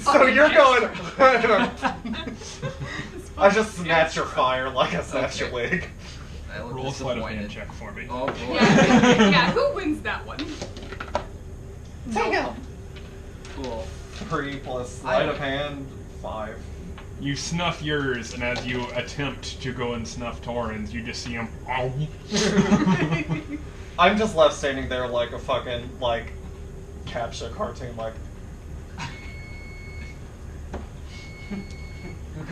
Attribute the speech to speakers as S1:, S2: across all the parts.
S1: So you're going... I just snatch your fire like I snatch your wig.
S2: Roll a sleight of hand check for me.
S3: Oh boy.
S4: Yeah, who wins that one?
S1: Damn!
S3: Cool.
S1: 3 plus sleight of hand, 5.
S2: You snuff yours, and as you attempt to go and snuff Torrens, you just see him.
S1: I'm just left standing there like a fucking, like, captcha cartoon, like...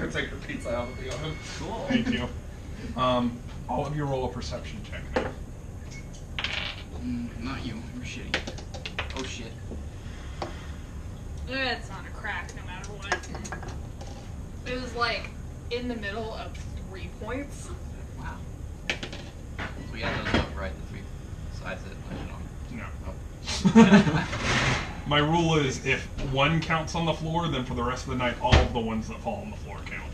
S1: Go take the pizza out of the oven.
S3: Cool.
S2: Thank you. All of you roll a perception check now.
S3: Not you. You're shitty. Oh shit.
S4: It's on a crack no matter what. It was like in the middle of 3 points.
S3: Wow. So we had those up, right? The 3 sides that landed on.
S2: No.
S3: Oh.
S2: My rule is if one counts on the floor, then for the rest of the night, all of the ones that fall on the floor count.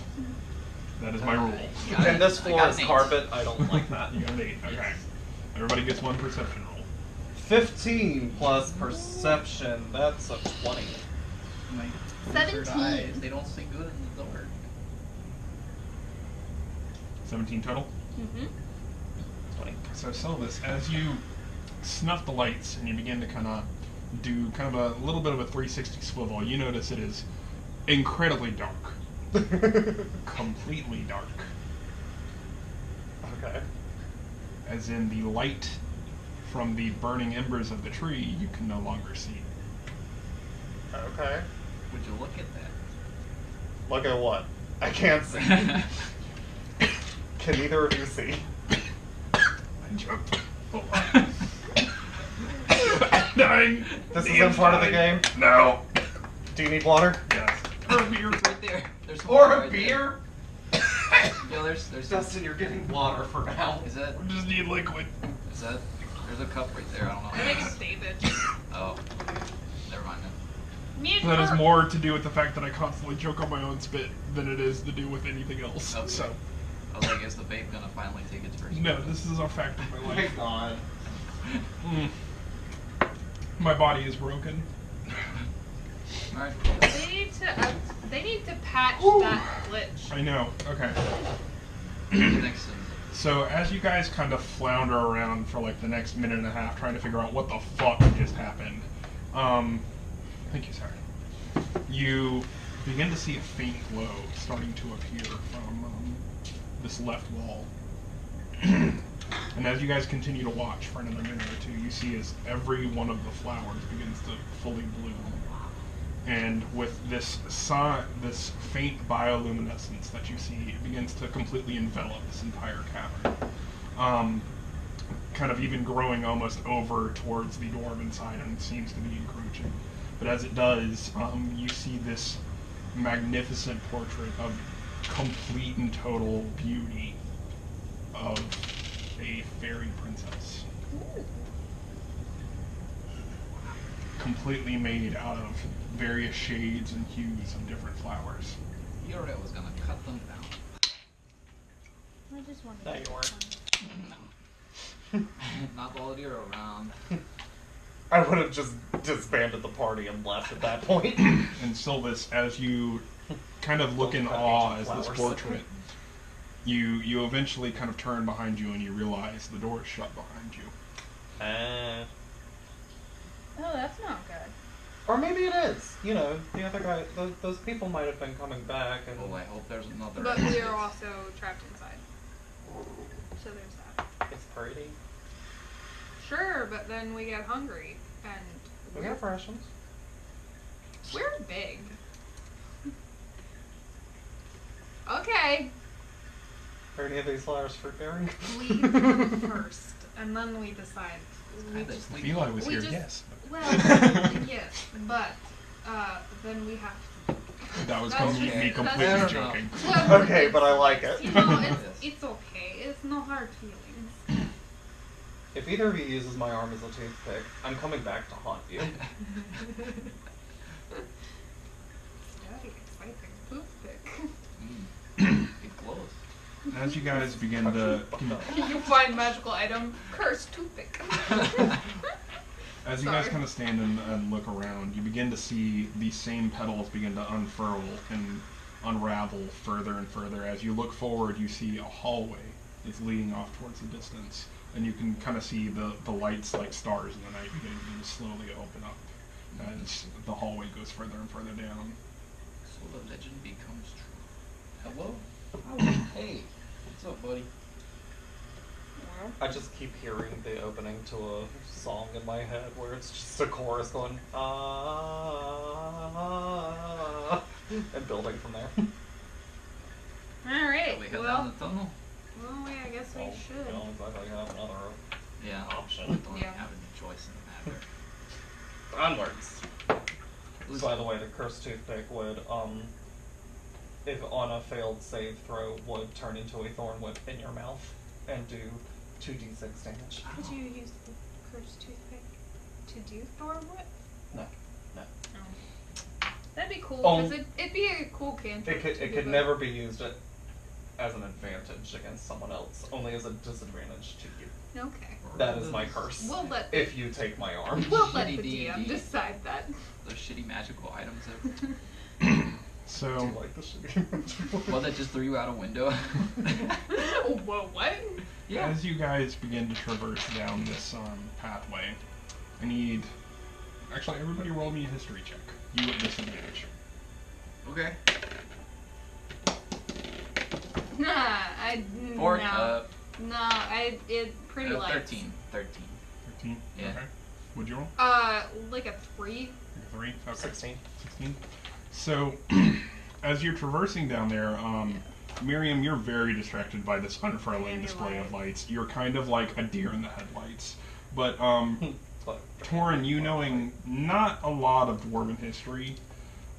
S2: That is my rule.
S1: And this floor is carpet. I don't like that.
S2: You got an 8. Okay. Everybody gets 1 perception roll.
S1: 15 plus perception. That's a 20.
S3: My
S4: 17.
S3: third eyes, they don't see good in the dark.
S2: 17 total?
S4: Mm-hmm.
S1: 20.
S2: So Sylvis, as you snuff the lights and you begin to kind of do kind of a little bit of a 360 swivel, you notice it is incredibly dark. Completely dark.
S1: Okay.
S2: As in the light from the burning embers of the tree you can no longer see.
S1: Okay.
S3: Would you look at that?
S1: Look at what? I can't see. Can either of you see?
S2: I jumped. Oh. Dying.
S1: This isn't part of the game?
S2: No.
S1: Do you need water?
S2: Yes. Or a beer.
S3: It's right there. There's some
S1: Or
S3: water
S1: a
S3: right
S1: beer?
S3: Yo, there's
S1: Dustin, you're getting water for now.
S3: Is that?
S2: We just need liquid.
S3: Is that? There's a cup right there. I don't know.
S4: I think it's David.
S3: Oh. Never mind then.
S4: Me and
S2: That is
S4: her-
S2: more to do with the fact that I constantly choke on my own spit than it is to do with anything else.
S3: Okay.
S2: So,
S3: I was like, is the vape gonna finally take its first?
S2: no, this is a fact of my
S1: Oh my
S2: life.
S1: god.
S2: My body is broken.
S3: Alright.
S4: They need to patch that glitch.
S2: I know. Okay.
S3: Next sentence.
S2: So as you guys kind of flounder around for like the next minute and a half trying to figure out what the fuck just happened, thank you, sir. You begin to see a faint glow starting to appear from this left wall. And as you guys continue to watch for another minute or two, you see as every one of the flowers begins to fully bloom. And with this this faint bioluminescence that you see, it begins to completely envelop this entire cavern. Kind of even growing almost over towards the dwarven side, and seems to be encroaching. But as it does, you see this magnificent portrait of complete and total beauty of a fairy princess. Completely made out of various shades and hues of different flowers.
S3: Yura was gonna cut them down.
S4: I just wanted
S1: No, you weren't.
S3: Not all the Yura around.
S1: I would have just disbanded the party and left at that point.
S2: And Sylvis, as you kind of look in
S1: Don't cut
S2: awe
S1: ancient
S2: as this
S1: flowers.
S2: portrait, you eventually kind of turn behind you and you realize the door is shut behind you.
S4: Oh, that's not good.
S1: Or maybe it is. You know, the other guy, those people might have been coming back and...
S3: Well, I hope there's another.
S4: But we are also trapped inside. So there's that.
S1: It's pretty.
S4: Sure, but then we get hungry and
S1: We have rations.
S4: we're big. Okay.
S1: Are any of these flowers fruit bearing?
S4: We eat first, and then we decide. We
S3: Kinda
S4: just,
S2: If Eli was
S4: We
S2: here,
S4: just-
S2: yes.
S4: well, yes, but then we have to.
S2: That was
S4: That's
S2: me
S3: okay.
S2: completely
S3: That's-
S2: joking.
S4: Well,
S1: Okay, but I like it.
S4: You know, it's okay. It's no hard feelings.
S1: If either of you uses my arm as a toothpick, I'm coming back to haunt you.
S4: Very exciting toothpick.
S3: It glows.
S2: As you guys begin to
S4: You find magical item, cursed toothpick.
S2: As you guys
S4: Sorry.
S2: kind of stand and look around, you begin to see these same petals begin to unfurl and unravel further and further. As you look forward, you see a hallway that's leading off towards the distance, and you can kind of see the lights like stars in the night beginning to slowly open up as the hallway goes further and further down.
S3: So the legend becomes true. Hello? Hey, what's up, buddy?
S4: Well,
S1: I just keep hearing the opening to a song in my head where it's just a chorus going, and building from there.
S4: alright,
S3: Shall we head
S4: well,
S3: down the tunnel?
S4: I guess we
S1: Well,
S4: should.
S1: we don't exactly have another
S3: Yeah.
S1: option.
S3: Don't
S4: Yeah.
S3: have any choice in the matter.
S1: Onwards. By the way, the cursed toothpick would, if on a failed save throw, would turn into a thorn whip in your mouth and do 2d6 damage.
S4: Could you use the cursed toothpick to do Thorn Whip?
S1: No, no.
S4: Oh. That'd be cool,
S1: Oh.
S4: because it'd be a cool cantrip.
S1: It
S4: to
S1: could
S4: do, but-
S1: never be used as an advantage against someone else, only as a disadvantage to you.
S4: Okay.
S1: That is my curse.
S4: We'll let
S1: If you take my arm.
S4: We'll let
S3: Shitty
S4: the
S3: D&D.
S4: DM decide that.
S3: Those shitty magical items.
S1: Do
S2: So
S1: you like the shitty
S3: Well, that just threw you out a window.
S4: Oh, whoa, what?
S3: Yeah.
S2: as you guys begin to traverse down this pathway, I need actually everybody roll me a history check. You at disadvantage.
S3: Okay.
S4: Nah, I.
S3: Four.
S4: No. It pretty light.
S3: 13. 13.
S2: 13?
S3: Yeah.
S2: Okay. What'd you roll?
S4: Like a 3.
S2: Like a 3? Okay.
S1: 16.
S2: 16. So, as you're traversing down there, Miriam, you're very distracted by this unfurling
S4: Candy
S2: display of
S4: light.
S2: lights. You're kind of like a deer in the headlights. But,
S1: But
S2: Torin, you knowing not a lot of dwarven history,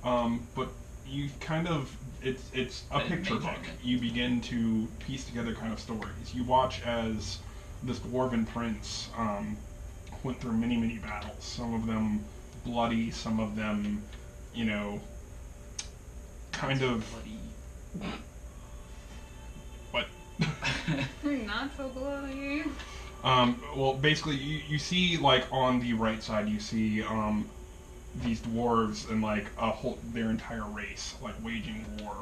S2: but you kind of it's a
S3: That
S2: picture
S3: major
S2: book.
S3: event.
S2: You begin to piece together kind of stories. You watch as this dwarven prince went through many battles. Some of them bloody, some of them, you know, kind of
S3: Bloody.
S2: what.
S4: Not so bloody.
S2: Well, basically, you see, like, on the right side, you see, these dwarves and, like, their entire race, like, waging war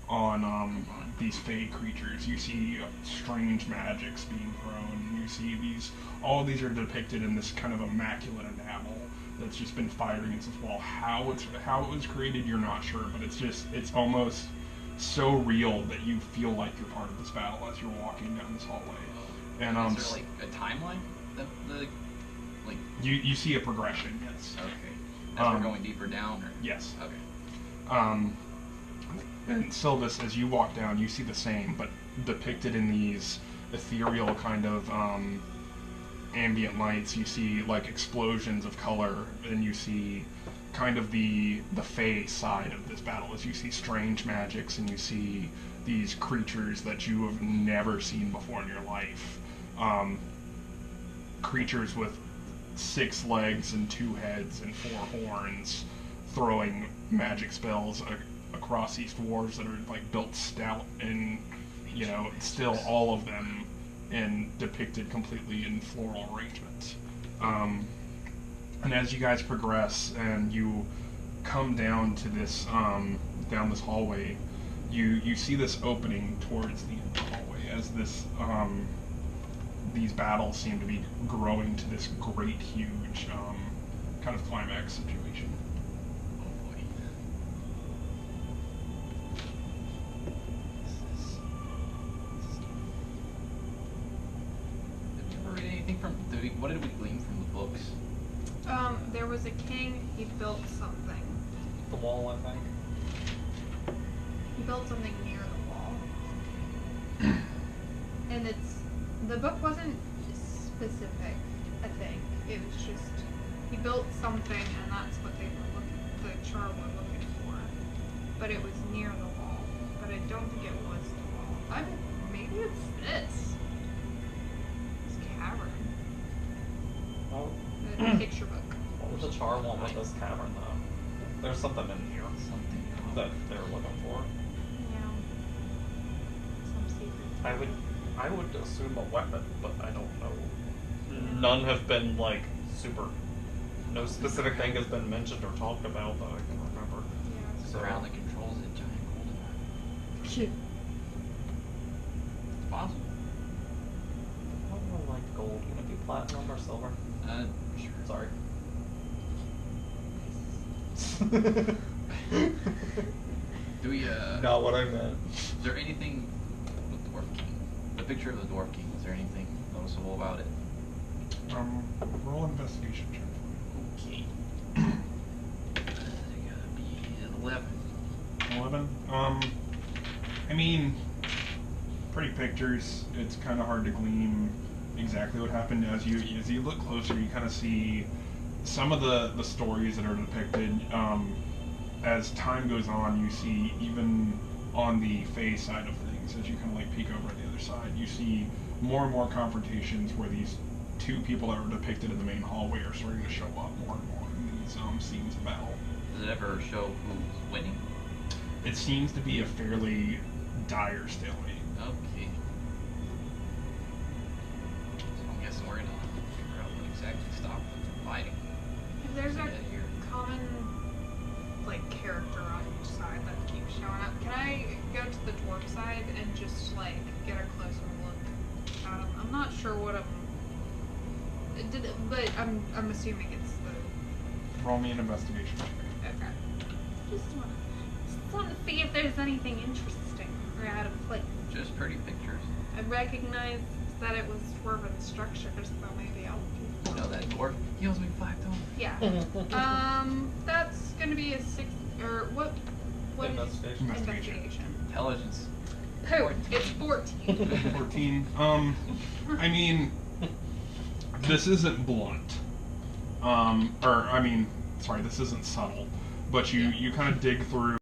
S2: on, these fey creatures. You see strange magics being thrown. You see all of these are depicted in this kind of immaculate enamel that's just been fired against this wall. How it was created, you're not sure, but it's almost so real that you feel like you're part of this battle as you're walking down this hallway. And
S3: Is there like a timeline? Like.
S2: you see a progression, yes.
S3: Okay. As we're going deeper down, or.
S2: Yes.
S3: Okay.
S2: And Sylvis, as you walk down, you see the same, but depicted in these ethereal kind of ambient lights. You see like explosions of color, and you see kind of the fey side of this battle, as you see strange magics, and you see these creatures that you have never seen before in your life. Creatures with 6 legs and 2 heads and 4 horns, throwing magic spells across these dwarves that are like built stout, and you know, still all of them depicted completely in floral arrangements. And as you guys progress and you come down to this down this hallway, you see this opening towards the end of the hallway as this these battles seem to be growing to this great, huge kind of climax situation.
S3: Oh boy. Did we ever read anything from? What did we glean from the books?
S4: There was a king, he built something.
S1: The wall, I think.
S4: He built something near the wall. And the book wasn't specific, I think. It was just, he built something and that's what the char were looking for. But it was near the wall. But I don't think it was the wall. Maybe it's this. This cavern.
S1: Oh,
S4: The picture book.
S1: what was the char want with this cavern, though? There's something in here
S3: Something.
S1: that they're looking for.
S4: Yeah. Some secret.
S1: I would assume a weapon, but I don't know. None have been, like, super no specific thing has been mentioned or talked about that I can remember.
S4: Yeah.
S1: So,
S3: Around that controls a giant golden eye.
S4: Shit.
S3: It's possible.
S1: I don't really like gold. Can it be platinum or silver?
S3: Sure.
S1: Sorry.
S3: Do we,
S1: Not what I meant.
S3: is there anything with Dwarf King? The picture of the Dwarf King, is there anything noticeable about it?
S2: Roll investigation check for me.
S3: Okay. They gotta be 11.
S2: 11. I mean, pretty pictures. It's kind of hard to glean exactly what happened. As you look closer, you kind of see some of the stories that are depicted. As time goes on, you see even on the Fae side of things, as you kind of like peek over at the other side, you see more and more confrontations where these two people that were depicted in the main hallway are starting to show up more and more in these scenes of battle.
S3: Does it ever show who's winning?
S2: It seems to be a fairly dire stalemate.
S3: Okay. So I'm guessing we're gonna figure out what exactly stopped them from fighting.
S4: If there's
S3: Yeah,
S4: a
S3: here.
S4: common like character on each side that keeps showing up, can I go to the dwarf side and just like get a closer look at him? I'm not sure what but I'm assuming it's the.
S2: Roll me an investigation check.
S4: Okay. Just want to see if there's anything interesting or out of place.
S3: Just pretty pictures.
S4: I recognized that it was dwarven structures, so maybe I'll.
S3: You know that dwarf? He owes me 5 to him.
S4: Yeah. That's gonna be a 6 or what? What is
S1: Investigation.
S4: investigation?
S3: Intelligence.
S4: Pooh, it's 14.
S2: 14. I mean, this isn't blunt. This isn't subtle. But you kind of dig through